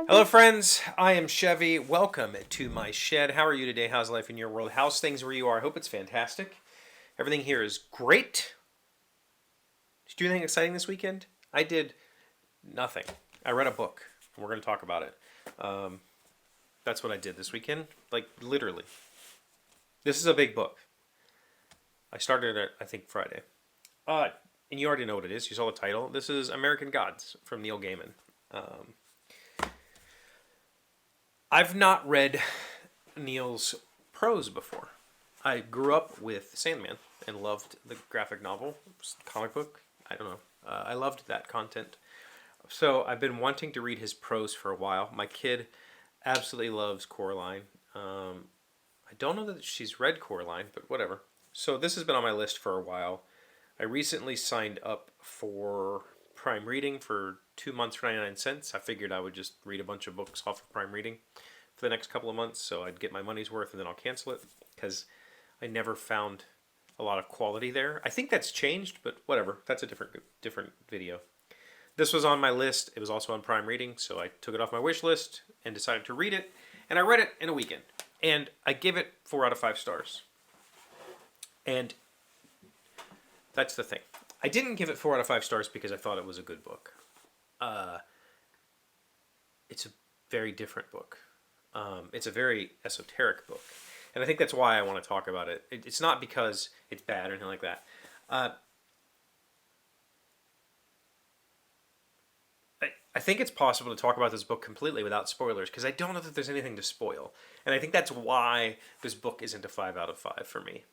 Hello, friends. I am Chevee. Welcome to my shed. How are you today? How's life in your world? How's things where you are? I hope it's fantastic. Everything here is great. Did you do anything exciting this weekend? I did nothing. I read a book, and we're going to talk about it. Um, that's what I did this weekend. Like, literally. This is a big book. I started it, I think, Friday. And you already know what it is. You saw the title. This is American Gods from Neil Gaiman. Um, I've not read Neil's prose before. I grew up with Sandman and loved the graphic novel, comic book. I don't know. I loved that content. So I've been wanting to read his prose for a while. My kid absolutely loves Coraline. I don't know that she's read Coraline, but whatever. So this has been on my list for a while. I recently signed up for Prime Reading for 2 months for 99 cents. I figured I would just read a bunch of books off of Prime Reading for the next couple of months, so I'd get my money's worth and then I'll cancel it because I never found a lot of quality there. I think that's changed, but whatever. That's a different video. This was on my list. It was also on Prime Reading, so I took it off my wish list and decided to read it. And I read it in a weekend, and I give it 4 out of 5 stars. And that's the thing. I didn't give it 4 out of 5 stars because I thought it was a good book. It's a very different book. It's a very esoteric book. And I think that's why I want to talk about it. It's not because it's bad or anything like that. I think it's possible to talk about this book completely without spoilers because I don't know that there's anything to spoil. And I think that's why this book isn't a 5 out of 5 for me.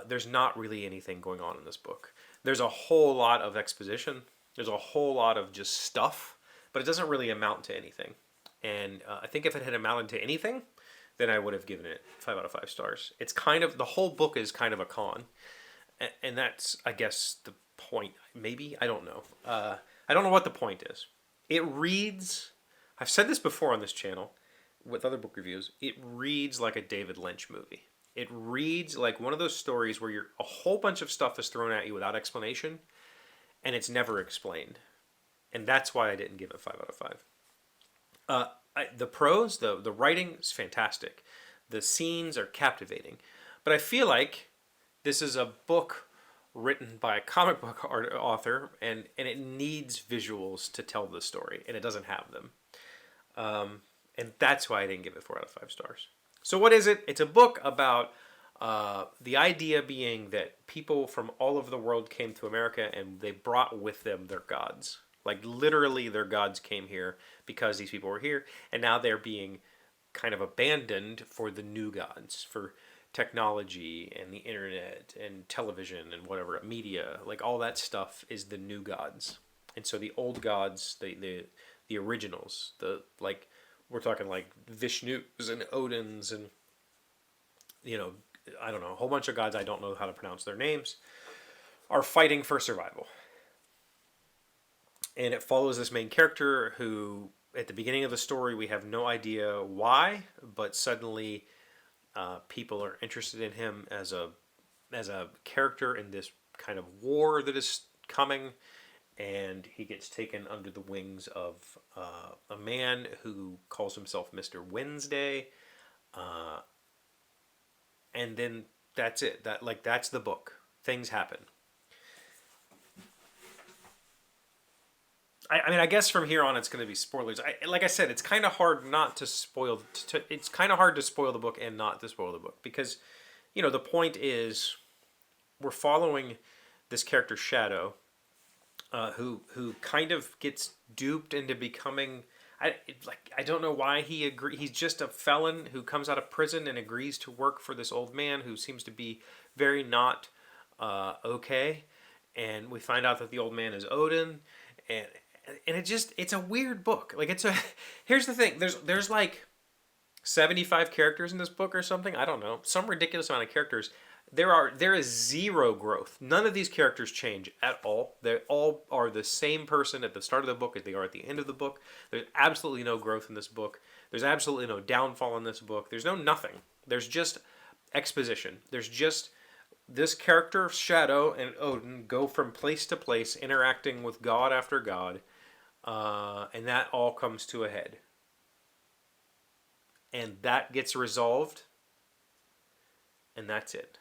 There's not really anything going on in this book. There's a whole lot of exposition. There's a whole lot of just stuff, but it doesn't really amount to anything. And I think if it had amounted to anything, then I would have given it 5 out of 5 stars. It's kind of, the whole book is kind of a con. And that's, I guess, the point. Maybe? I don't know. I don't know what the point is. It reads, I've said this before on this channel with other book reviews, it reads like a David Lynch movie. It reads like one of those stories where a whole bunch of stuff is thrown at you without explanation, and it's never explained. And that's why I didn't give it 5 out of 5. The prose, the writing is fantastic. The scenes are captivating. But I feel like this is a book written by a comic book author, and it needs visuals to tell the story, and it doesn't have them. And that's why I didn't give it 4 out of 5 stars. So what is it? It's a book about the idea being that people from all over the world came to America, and they brought with them their gods. Like literally their gods came here because these people were here, and now they're being kind of abandoned for the new gods, for technology and the internet and television and whatever, media, like all that stuff is the new gods. And so the old gods, the originals, like we're talking like Vishnus and Odins and, you know, I don't know, a whole bunch of gods, I don't know how to pronounce their names, are fighting for survival. And it follows this main character who, at the beginning of the story, we have no idea why, but suddenly people are interested in him as a character in this kind of war that is coming, and he gets taken under the wings of a man who calls himself Mr. Wednesday, and then that's it. That's the book. Things happen. I mean, I guess from here on it's going to be spoilers. Like I said, it's kind of hard not to spoil. It's kind of hard to spoil the book and not to spoil the book because, you know, the point is we're following this character Shadow, who kind of gets duped into becoming. I don't know why he agree. He's just a felon who comes out of prison and agrees to work for this old man who seems to be very not okay. And we find out that the old man is Odin, and it's a weird book. Like here's the thing. There's like 75 characters in this book or something. I don't know. Some ridiculous amount of characters. There is zero growth. None of these characters change at all. They all are the same person at the start of the book as they are at the end of the book. There's absolutely no growth in this book. There's absolutely no downfall in this book. There's no nothing. There's just exposition. There's just this character, Shadow and Odin, go from place to place, interacting with god after god, and that all comes to a head. and that gets resolved, and that's it.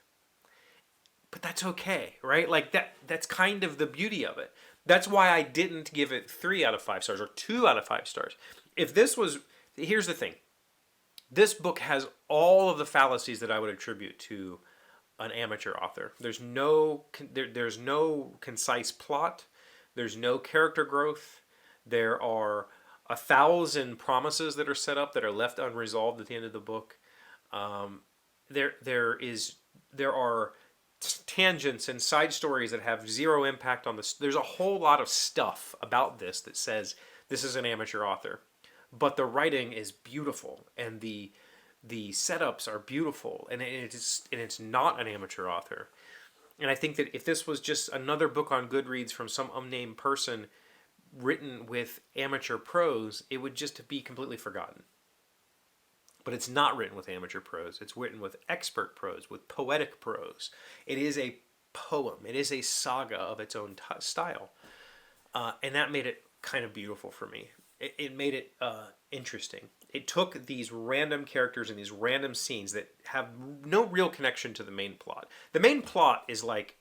But that's okay, right? Like that's kind of the beauty of it. That's why I didn't give it 3 out of 5 stars or 2 out of 5 stars. If this was, here's the thing. This book has all of the fallacies that I would attribute to an amateur author. There's no concise plot. There's no character growth. There are 1,000 promises that are set up that are left unresolved at the end of the book. There are tangents and side stories that have zero impact on this. There's a whole lot of stuff about this that says this is an amateur author, but the writing is beautiful and the setups are beautiful, and it's not an amateur author. And I think that if this was just another book on Goodreads from some unnamed person written with amateur prose, it would just be completely forgotten. But it's not written with amateur prose. It's written with expert prose, with poetic prose. It is a poem. It is a saga of its own style. And that made it kind of beautiful for me. It made it interesting. It took these random characters and these random scenes that have no real connection to the main plot. The main plot is like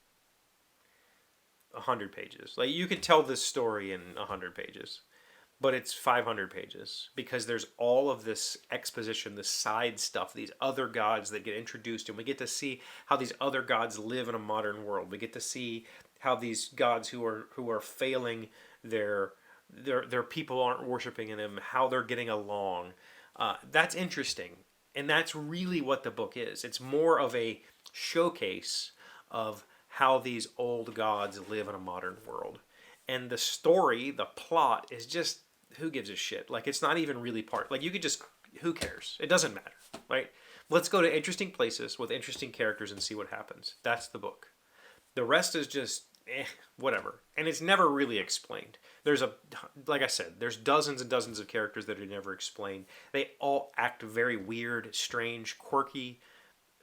100 pages. Like, you could tell this story in 100 pages. But it's 500 pages because there's all of this exposition, this side stuff, these other gods that get introduced, and we get to see how these other gods live in a modern world. We get to see how these gods who are failing, their people aren't worshiping in them, how they're getting along. That's interesting, and that's really what the book is. It's more of a showcase of how these old gods live in a modern world. And the story, the plot, is just, who gives a shit? Like, it's not even really like, you could just, who cares? It doesn't matter, right? Let's go to interesting places with interesting characters and see what happens. That's the book. The rest is just, whatever. And it's never really explained. Like I said, there's dozens and dozens of characters that are never explained. They all act very weird, strange, quirky.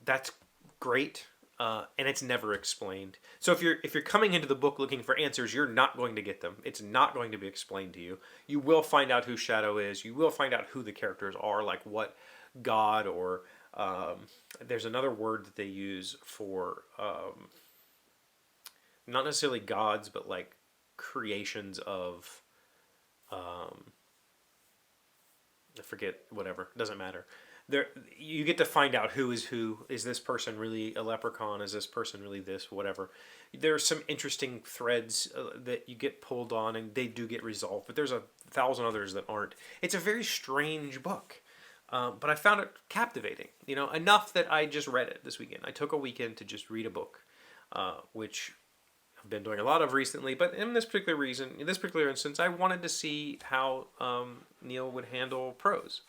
That's great. And it's never explained. So if you're coming into the book looking for answers, you're not going to get them. It's not going to be explained to you. You will find out who Shadow is. You will find out who the characters are, like what god or there's another word that they use for not necessarily gods, but like creations of I forget, whatever. It doesn't matter. You get to find out who is who. Is this person really a leprechaun? Is this person really this? Whatever. There are some interesting threads that you get pulled on, and they do get resolved. But there's 1,000 others that aren't. It's a very strange book, but I found it captivating. Enough that I just read it this weekend. I took a weekend to just read a book, which I've been doing a lot of recently. But in this particular instance, I wanted to see how Neil would handle prose.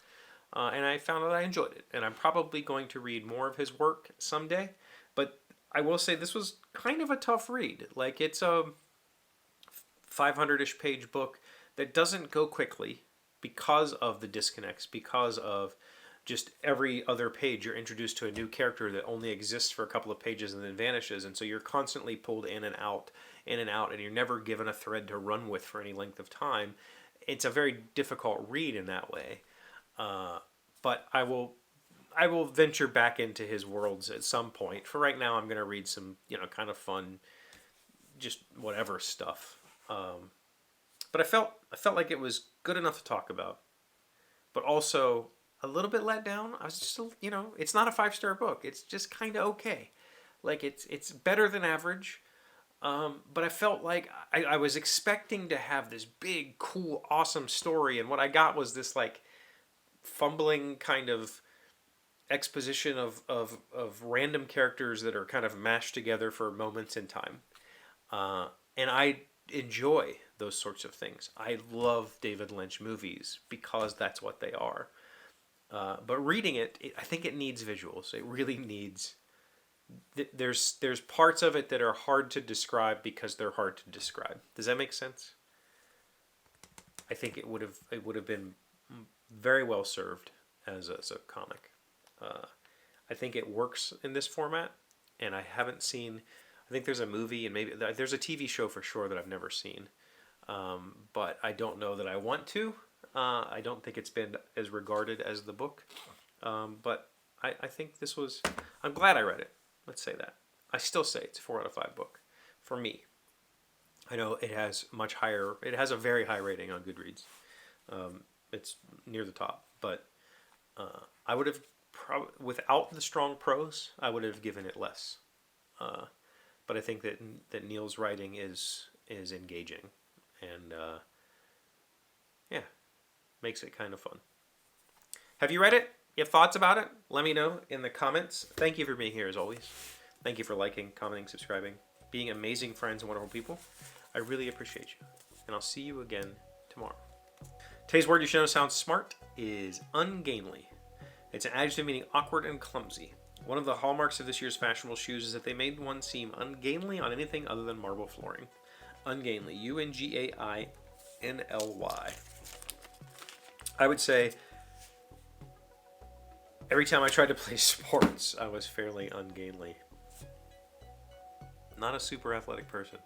And I found that I enjoyed it. And I'm probably going to read more of his work someday. But I will say this was kind of a tough read. Like, it's a 500-ish page book that doesn't go quickly because of the disconnects, because of just every other page you're introduced to a new character that only exists for a couple of pages and then vanishes. And so you're constantly pulled in and out, and you're never given a thread to run with for any length of time. It's a very difficult read in that way. But I will venture back into his worlds at some point. For right now, I'm going to read some, kind of fun, just whatever stuff. But I felt like it was good enough to talk about, but also a little bit let down. I was just, it's not a 5-star book. It's just kind of okay. Like, it's better than average. But I felt like I was expecting to have this big, cool, awesome story, and what I got was this like fumbling kind of exposition of random characters that are kind of mashed together for moments in time. And I enjoy those sorts of things. I love David Lynch movies because that's what they are. But reading it, I think it needs visuals. It really needs... There's parts of it that are hard to describe because they're hard to describe. Does that make sense? I think it would have been very well served as a comic. I think it works in this format, and I haven't seen... I think there's a movie, and maybe there's a TV show for sure that I've never seen. But I don't know that I want to. I don't think it's been as regarded as the book. But I think this was. I'm glad I read it. Let's say that. I still say it's a 4 out of 5 book for me. I know it has much higher. It has a very high rating on Goodreads. It's near the top, but I would have without the strong prose, I would have given it less. But I think that Neil's writing is engaging, and yeah, makes it kind of fun. Have you read it? You have thoughts about it? Let me know in the comments. Thank you for being here as always. Thank you for liking, commenting, subscribing, being amazing friends and wonderful people. I really appreciate you. And I'll see you again tomorrow. Today's word you should know sounds smart is ungainly. It's an adjective meaning awkward and clumsy. One of the hallmarks of this year's fashionable shoes is that they made one seem ungainly on anything other than marble flooring. Ungainly. Ungainly. I would say every time I tried to play sports, I was fairly ungainly. Not a super athletic person.